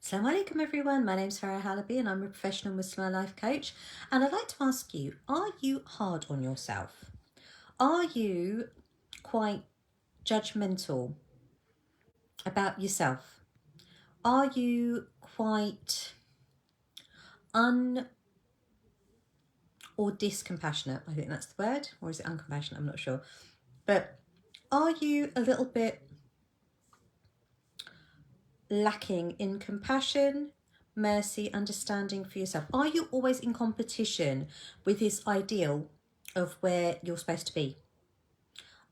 Assalamu alaikum everyone, my name's Farah Halabi and I'm a professional Muslim life coach, and I'd like to ask you, are you hard on yourself? Are you quite judgmental about yourself? Are you quite or discompassionate? I think that's the word, or is it uncompassionate? I'm not sure. But are you a little bit lacking in compassion, mercy, understanding for yourself? Are you always in competition with this ideal of where you're supposed to be?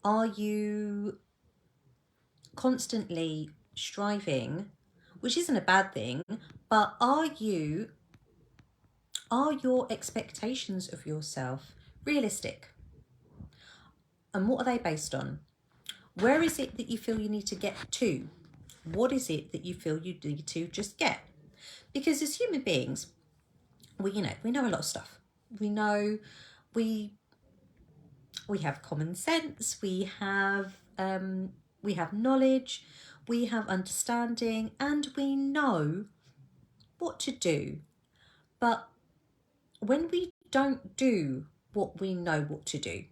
Are you constantly striving, which isn't a bad thing, but are your expectations of yourself realistic? And what are they based on? Where is it that you feel you need to get to? What is it that you feel you need to just get? Because as human beings, we know a lot of stuff. We know we have common sense, we have knowledge, we have understanding, and we know what to do. But when we don't do what we know what to do,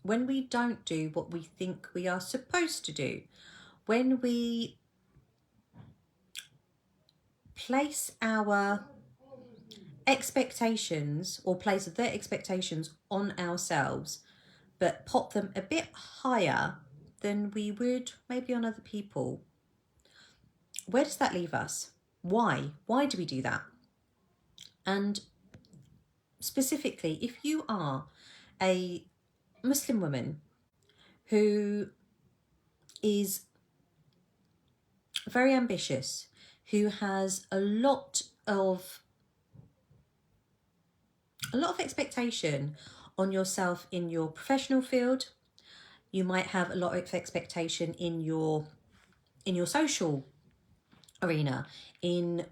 when we don't do what we think we are supposed to do, when we place our expectations or place their expectations on ourselves, but pop them a bit higher than we would maybe on other people, where does that leave us? Why do we do that? And specifically, if you are a Muslim woman who is very ambitious, who has a lot of expectation on yourself in your professional field, you might have a lot of expectation in your social arena, in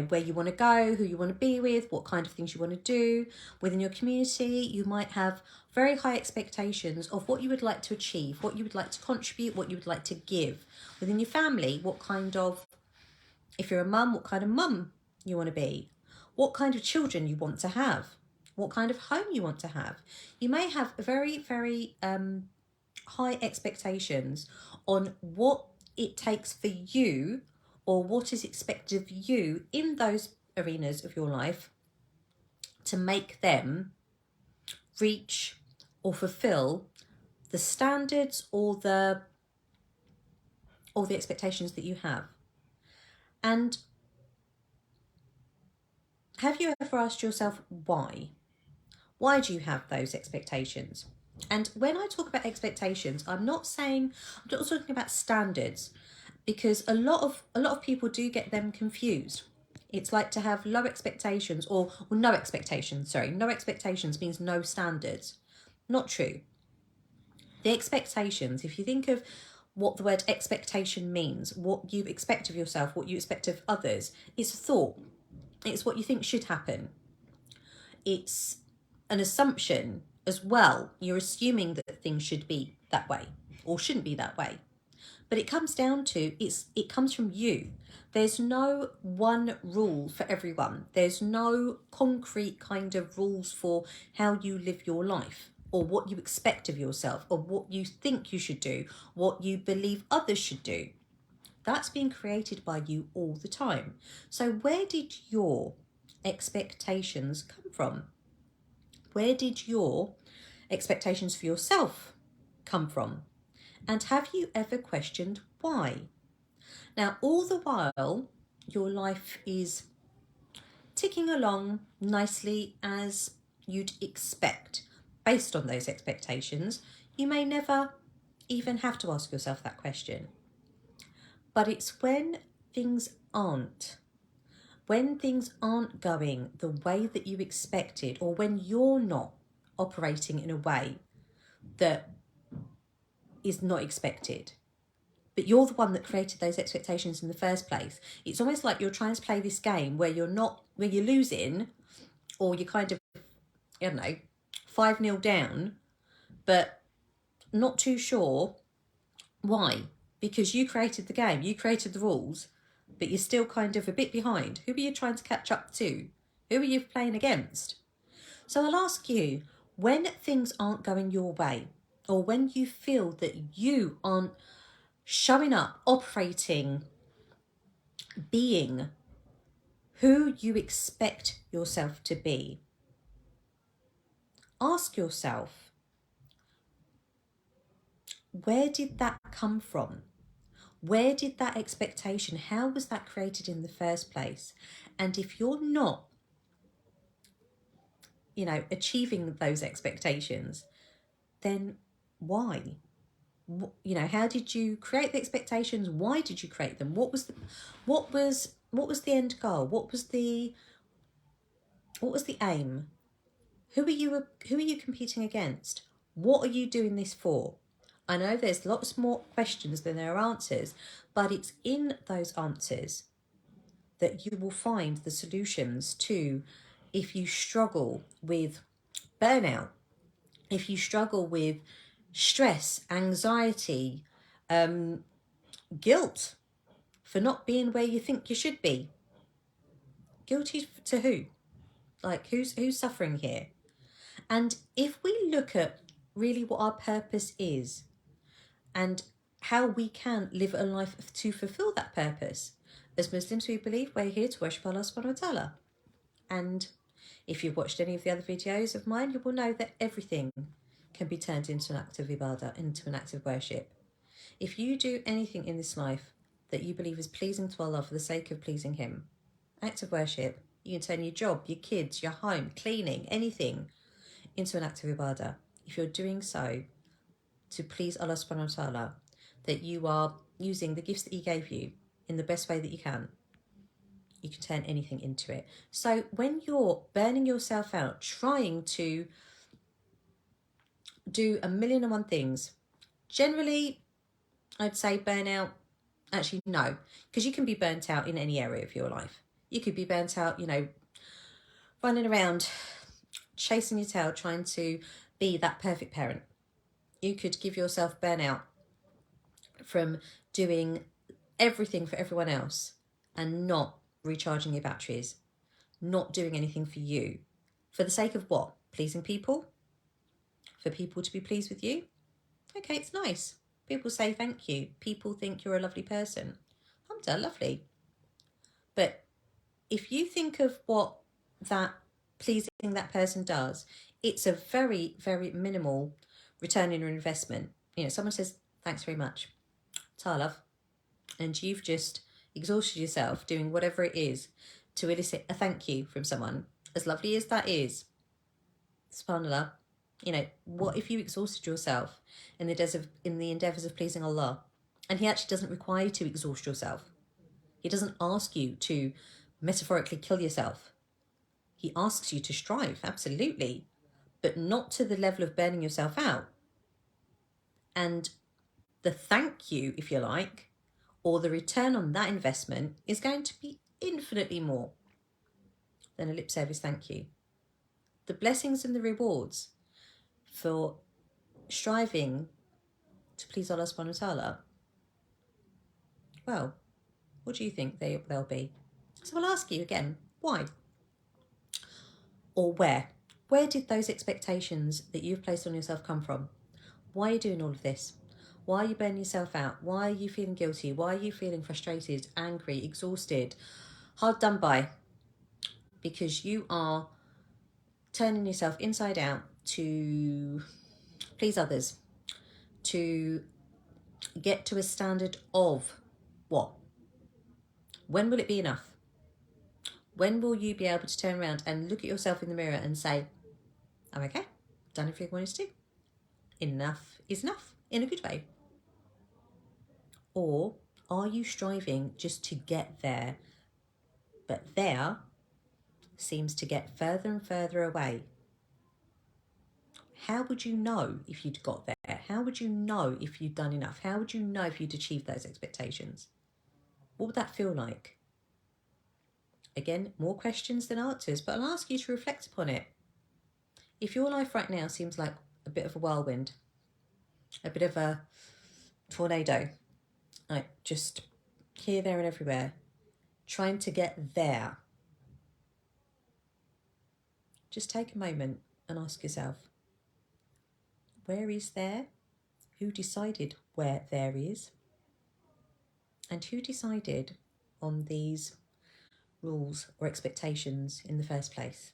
where you want to go, who you want to be with, what kind of things you want to do within your community. You might have very high expectations of what you would like to achieve, what you would like to contribute, what you would like to give within your family, what kind of, if you're a mum, what kind of mum you want to be, what kind of children you want to have, what kind of home you want to have. You may have very, very high expectations on what it takes for you, or what is expected of you in those arenas of your life to make them reach or fulfill the standards or the expectations that you have. And have you ever asked yourself why? Why do you have those expectations? And when I talk about expectations, I'm not talking about standards, because a lot of people do get them confused. It's like to have low expectations or no expectations. Sorry, no expectations means no standards. Not true. The expectations, if you think of what the word expectation means, what you expect of yourself, what you expect of others, it's a thought. It's what you think should happen. It's an assumption as well. You're assuming that things should be that way or shouldn't be that way. But it comes down to, it comes from you. There's no one rule for everyone. There's no concrete kind of rules for how you live your life, or what you expect of yourself, or what you think you should do, what you believe others should do. That's being created by you all the time. So where did your expectations come from? Where did your expectations for yourself come from? And have you ever questioned why? Now, all the while, your life is ticking along nicely as you'd expect. Based on those expectations, you may never even have to ask yourself that question. But it's when things aren't going the way that you expected, or when you're not operating in a way that is not expected, but you're the one that created those expectations in the first place. It's almost like you're trying to play this game where you're losing, or you're kind of, 5-0 down, but not too sure why. Because you created the game, you created the rules, but you're still kind of a bit behind. Who are you trying to catch up to? Who are you playing against? So I'll ask you, when things aren't going your way, or when you feel that you aren't showing up, operating, being who you expect yourself to be, ask yourself, where did that come from? Where did that expectation, how was that created in the first place? And if you're not, achieving those expectations, then why? How did you create the expectations? Why did you create them? What was the end goal? What was the aim? Who are you competing against? What are you doing this for? I know there's lots more questions than there are answers, but it's in those answers that you will find the solutions to, if you struggle with burnout, if you struggle with stress, anxiety, guilt for not being where you think you should be. Guilty to who? Like, who's suffering here? And if we look at really what our purpose is and how we can live a life to fulfill that purpose, as Muslims, we believe we're here to worship Allah subhanahu wa ta'ala. And if you've watched any of the other videos of mine, you will know that everything can be turned into an act of ibadah, into an act of worship. If you do anything in this life that you believe is pleasing to Allah for the sake of pleasing Him, act of worship, you can turn your job, your kids, your home, cleaning, anything into an act of ibadah. If you're doing so to please Allah subhanahu wa ta'ala, that you are using the gifts that He gave you in the best way that you can turn anything into it. So when you're burning yourself out, trying to do 1,000,001 things, generally, I'd say burnout, actually no, because you can be burnt out in any area of your life. You could be burnt out, running around, chasing your tail, trying to be that perfect parent. You could give yourself burnout from doing everything for everyone else and not recharging your batteries, not doing anything for you. For the sake of what? Pleasing people? For people to be pleased with you? Okay, it's nice. People say thank you. People think you're a lovely person. I'm done, lovely. But if you think of what that pleasing that person does, it's a very, very minimal return on your investment. Someone says, thanks very much, ta love, and you've just exhausted yourself doing whatever it is to elicit a thank you from someone, as lovely as that is. SubhanAllah, what if you exhausted yourself in the endeavours of pleasing Allah, and He actually doesn't require you to exhaust yourself. He doesn't ask you to metaphorically kill yourself. He asks you to strive, absolutely, but not to the level of burning yourself out. And the thank you, if you like, or the return on that investment is going to be infinitely more than a lip service thank you. The blessings and the rewards for striving to please Allah subhanahu wa ta'ala, well, what do you think they'll be? So I'll ask you again, why? Or where? Where did those expectations that you've placed on yourself come from? Why are you doing all of this? Why are you burning yourself out? Why are you feeling guilty? Why are you feeling frustrated, angry, exhausted, hard done by? Because you are turning yourself inside out to please others, to get to a standard of what? When will it be enough? When will you be able to turn around and look at yourself in the mirror and say, I'm okay, done everything I wanted to do. Enough is enough, in a good way. Or are you striving just to get there, but there seems to get further and further away? How would you know if you'd got there? How would you know if you'd done enough? How would you know if you'd achieved those expectations? What would that feel like? Again, more questions than answers, but I'll ask you to reflect upon it. If your life right now seems like a bit of a whirlwind, a bit of a tornado, like just here, there and everywhere, trying to get there. Just take a moment and ask yourself, where is there? Who decided where there is? And who decided on these rules or expectations in the first place?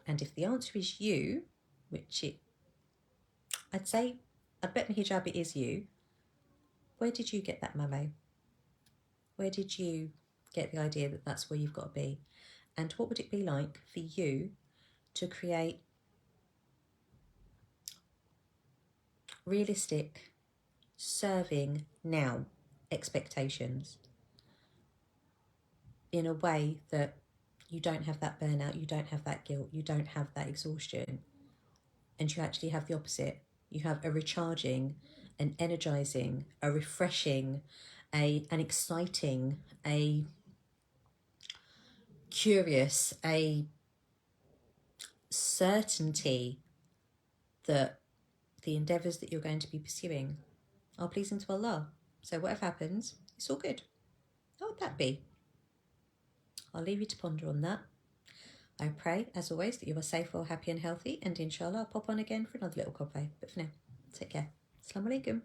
And if the answer is you, I'd bet my hijab it is you, where did you get that memo? Where did you get the idea that that's where you've got to be? And what would it be like for you to create realistic, serving now expectations in a way that you don't have that burnout, you don't have that guilt, you don't have that exhaustion, and you actually have the opposite. You have a recharging, an energizing, a refreshing, an exciting, a curious, a certainty that the endeavours that you're going to be pursuing are pleasing to Allah. So whatever happens, it's all good. How would that be? I'll leave you to ponder on that. I pray, as always, that you are safe, well, happy and healthy, and inshallah I'll pop on again for another little coffee. But for now, take care. Assalamu alaikum.